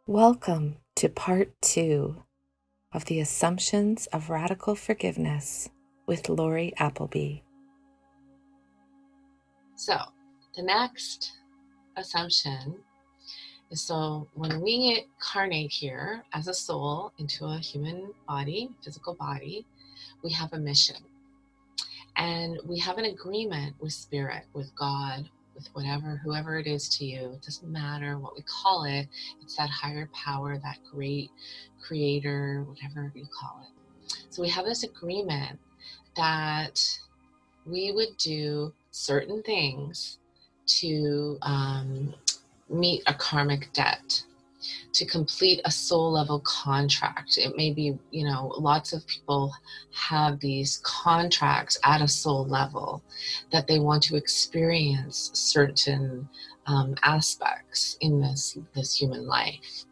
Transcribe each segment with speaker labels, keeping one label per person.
Speaker 1: Welcome to part 2 of the Assumptions of Radical Forgiveness with Lorree Appleby.
Speaker 2: So the next assumption is, so when we incarnate here as a soul into a human body, physical body, we have a mission. And we have an agreement with Spirit, with God, with whoever it is to you. It doesn't matter what we call it. It's that higher power, that great creator, whatever you call it. So we have this agreement that we would do certain things to meet a karmic debt, to complete a soul level contract. It may be, lots of people have these contracts at a soul level that they want to experience certain aspects in this human life.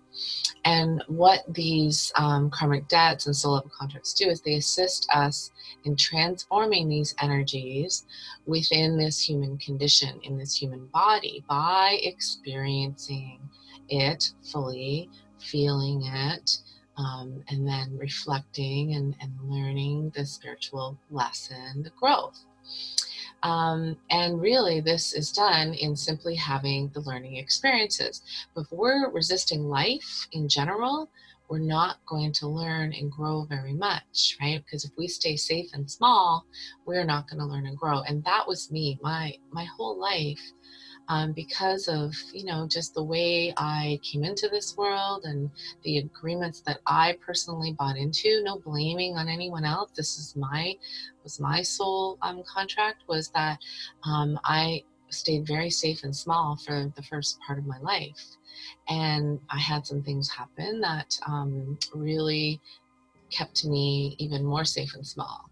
Speaker 2: And what these karmic debts and soul level contracts do is they assist us in transforming these energies within this human condition, in this human body, by experiencing it fully, feeling it, and then reflecting and learning the spiritual lesson, the growth. And really this is done in simply having the learning experiences. But if we're resisting life in general, we're not going to learn and grow very much, right? Because if we stay safe and small, we're not going to learn and grow. And that was me, my whole life. Because of, just the way I came into this world and the agreements that I personally bought into. No blaming on anyone else. This was my soul contract, was that I stayed very safe and small for the first part of my life. And I had some things happen that really kept me even more safe and small,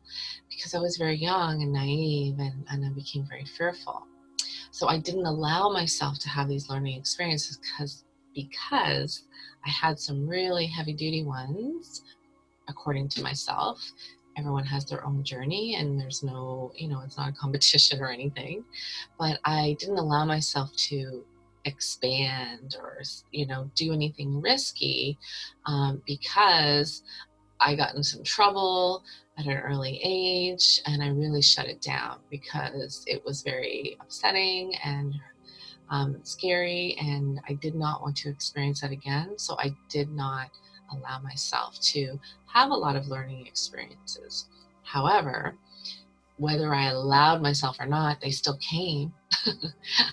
Speaker 2: because I was very young and naive, and I became very fearful. So I didn't allow myself to have these learning experiences because I had some really heavy duty ones, according to myself. Everyone has their own journey, and there's no, it's not a competition or anything. But I didn't allow myself to expand or, do anything risky because I got in some trouble at an early age, and I really shut it down because it was very upsetting and scary, and I did not want to experience that again. So I did not allow myself to have a lot of learning experiences. However, whether I allowed myself or not, they still came.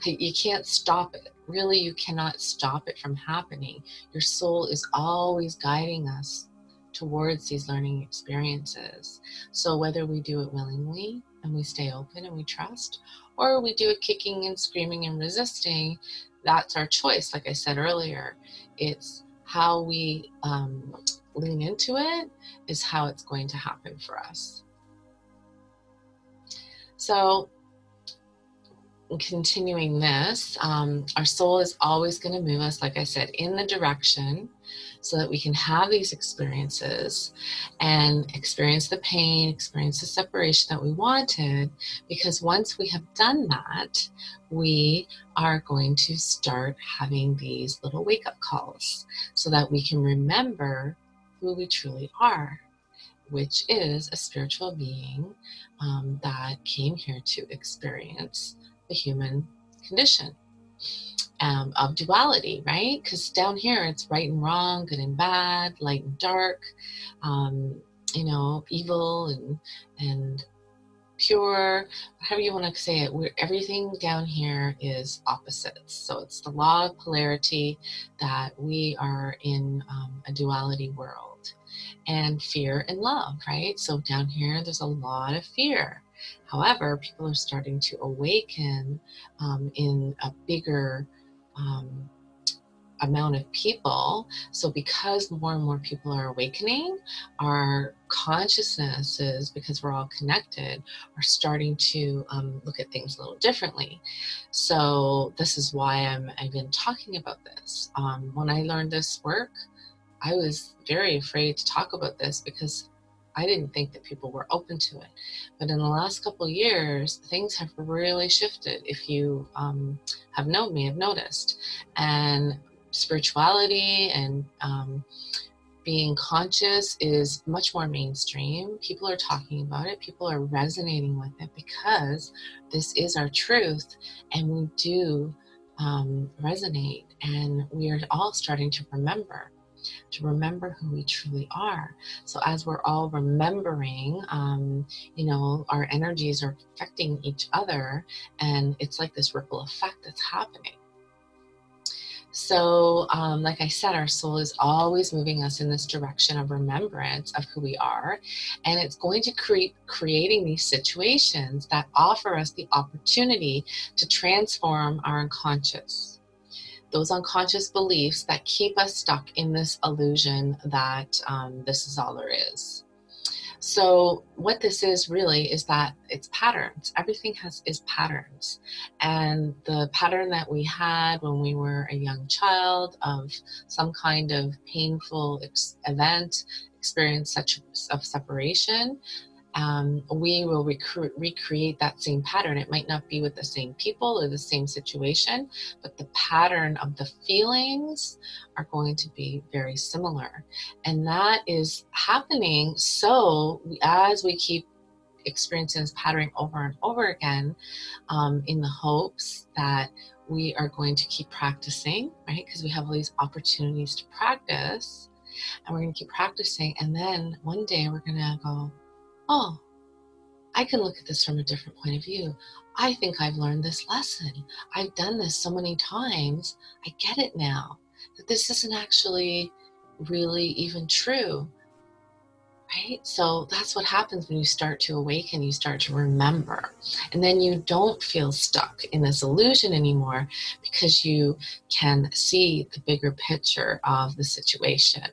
Speaker 2: You can't stop it. Really, you cannot stop it from happening. Your soul is always guiding us towards these learning experiences. So whether we do it willingly and we stay open and we trust, or we do it kicking and screaming and resisting, that's our choice. Like I said earlier, it's how we lean into it is how it's going to happen for us. So continuing this, our soul is always going to move us, like I said, in the direction so that we can have these experiences and experience the pain, experience the separation that we wanted. Because once we have done that, we are going to start having these little wake-up calls so that we can remember who we truly are, which is a spiritual being that came here to experience the human condition of duality, right? Because down here it's right and wrong, good and bad, light and dark, evil and pure, however you want to say it. Everything down here is opposites. So it's the law of polarity, that we are in a duality world, and fear and love, right? So down here there's a lot of fear. However, people are starting to awaken in a bigger amount of people. So because more and more people are awakening, our consciousnesses, because we're all connected, are starting to look at things a little differently. So this is why I've been talking about this. When I learned this work, I was very afraid to talk about this because I didn't think that people were open to it. But in the last couple of years, things have really shifted. If you have known me, have noticed. And spirituality and being conscious is much more mainstream. People are talking about it. People are resonating with it because this is our truth, and we do resonate, and we are all starting to remember who we truly are. So as we're all remembering, you know, our energies are affecting each other, and it's like this ripple effect that's happening. So, like I said, our soul is always moving us in this direction of remembrance of who we are. And it's going to creating these situations that offer us the opportunity to transform our unconscious. Those unconscious beliefs that keep us stuck in this illusion that this is all there is. So what this is really is that it's patterns. Everything is patterns. And the pattern that we had when we were a young child of some kind of painful event, experience such of separation, we will recreate that same pattern. It might not be with the same people or the same situation, but the pattern of the feelings are going to be very similar. And that is happening. So as we keep experiencing this pattern over and over again, in the hopes that we are going to keep practicing, right? Because we have all these opportunities to practice, and we're going to keep practicing. And then one day we're going to go, oh, I can look at this from a different point of view. I think I've learned this lesson. I've done this so many times. I get it now, that this isn't actually really even true, right? So that's what happens when you start to awaken, you start to remember. And then you don't feel stuck in this illusion anymore because you can see the bigger picture of the situation.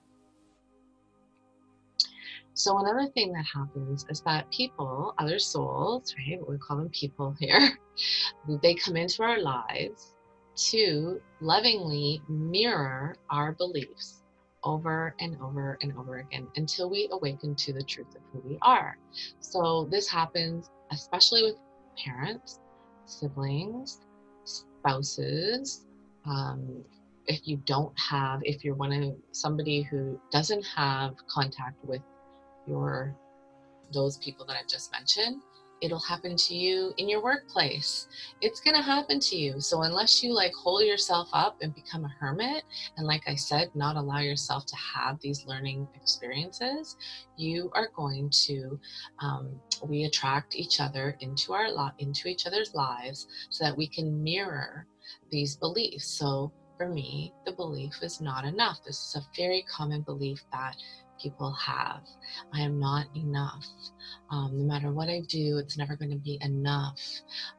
Speaker 2: So another thing that happens is that people, other souls, right, we call them people here, they come into our lives to lovingly mirror our beliefs over and over and over again until we awaken to the truth of who we are. So this happens especially with parents, siblings, spouses, if you're somebody who doesn't have contact with those people that I've just mentioned, it'll happen to you in your workplace. It's going to happen to you. So unless you hole yourself up and become a hermit, and like I said, not allow yourself to have these learning experiences, you are going to, we attract each other into each other's lives so that we can mirror these beliefs. So for me, the belief is not enough. This is a very common belief that people have. I am not enough. No matter what I do, it's never going to be enough.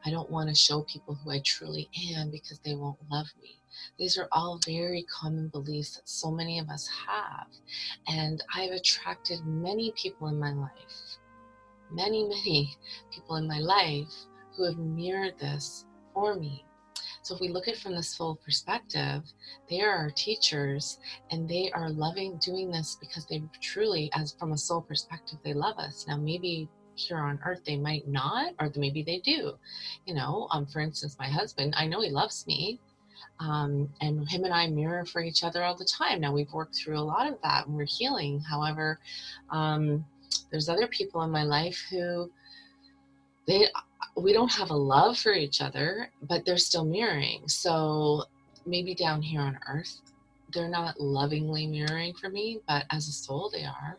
Speaker 2: I don't want to show people who I truly am because they won't love me. These are all very common beliefs that so many of us have. And I've attracted many people in my life, many people in my life who have mirrored this for me. So if we look at it from this full perspective, they are our teachers, and they are doing this because they truly, as from a soul perspective, they love us. Now, maybe here on earth they might not, or maybe they do. For instance, my husband, I know he loves me, and him and I mirror for each other all the time. Now, we've worked through a lot of that, and we're healing. However, there's other people in my life who we don't have a love for each other, but they're still mirroring. So maybe down here on earth, they're not lovingly mirroring for me, but as a soul they are,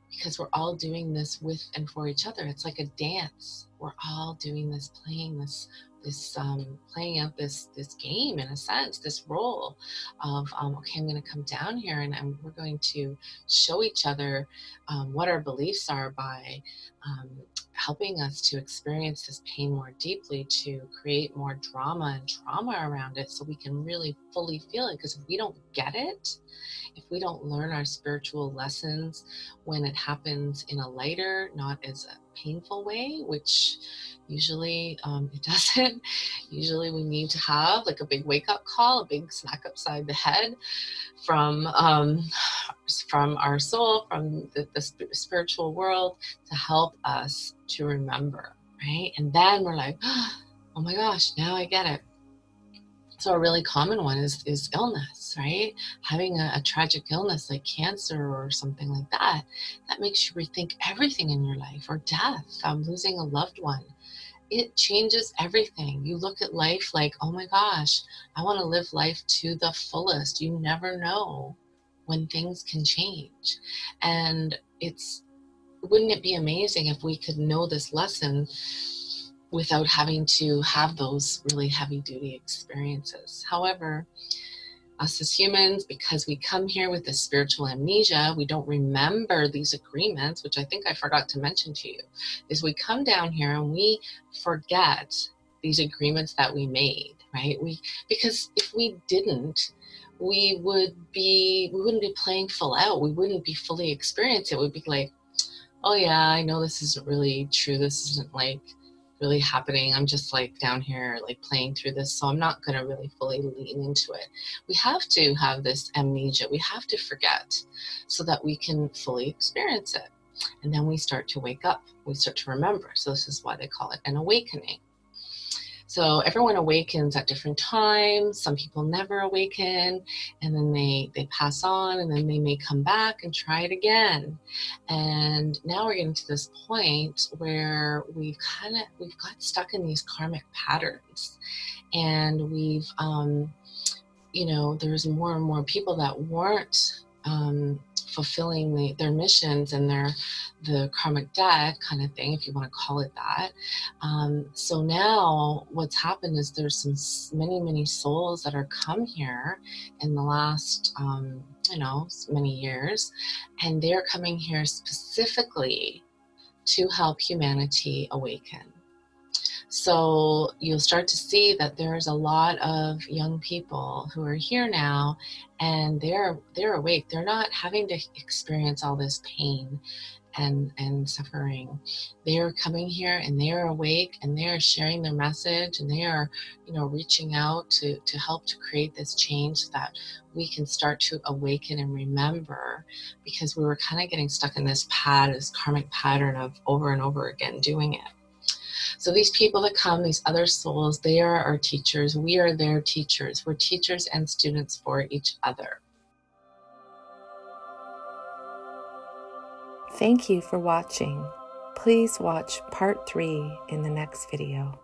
Speaker 2: because we're all doing this with and for each other. It's like a dance. We're all doing this, playing out this game, in a sense, this role of, okay, I'm going to come down here and we're going to show each other what our beliefs are by helping us to experience this pain more deeply, to create more drama and trauma around it so we can really fully feel it. Because if we don't get it, if we don't learn our spiritual lessons when it happens in a lighter, not as a painful way, which usually it doesn't. Usually we need to have a big wake-up call, a big smack upside the head from our soul, from the spiritual world, to help us to remember, right? And then we're like, oh my gosh, now I get it. So a really common one is illness. illness, right? Having a tragic illness like cancer or something like that, that makes you rethink everything in your life, or death, losing a loved one. It changes everything. You look at life like, oh my gosh, I want to live life to the fullest. You never know when things can change. And wouldn't it be amazing if we could know this lesson without having to have those really heavy duty experiences? However, us as humans, because we come here with this spiritual amnesia, we don't remember these agreements, which I think I forgot to mention to you, is we come down here and we forget these agreements that we made, right? Because if we didn't, we wouldn't be playing full out. We wouldn't be fully experiencing it. We'd be like, oh yeah, I know this isn't really true. This isn't like really happening. I'm just like down here like playing through this, so I'm not going to really fully lean into it. We have to have this amnesia. We have to forget so that we can fully experience it. And then we start to wake up. We start to remember. So this is why they call it an awakening. So everyone awakens at different times. Some people never awaken, and then they pass on, and then they may come back and try it again. And now we're getting to this point where we've got stuck in these karmic patterns, and we've there's more and more people that weren't fulfilling their missions and the karmic debt kind of thing, if you want to call it that. So now what's happened is there's some many souls that are come here in the last many years, and they're coming here specifically to help humanity awaken. So you'll start to see that there's a lot of young people who are here now, and they're awake. They're not having to experience all this pain and suffering. They're coming here and they're awake, and they're sharing their message, and they are, reaching out to help to create this change so that we can start to awaken and remember, because we were kind of getting stuck in this karmic pattern of over and over again doing it. So these people that come, these other souls, they are our teachers. We are their teachers. We're teachers and students for each other.
Speaker 1: Thank you for watching. Please watch part 3 in the next video.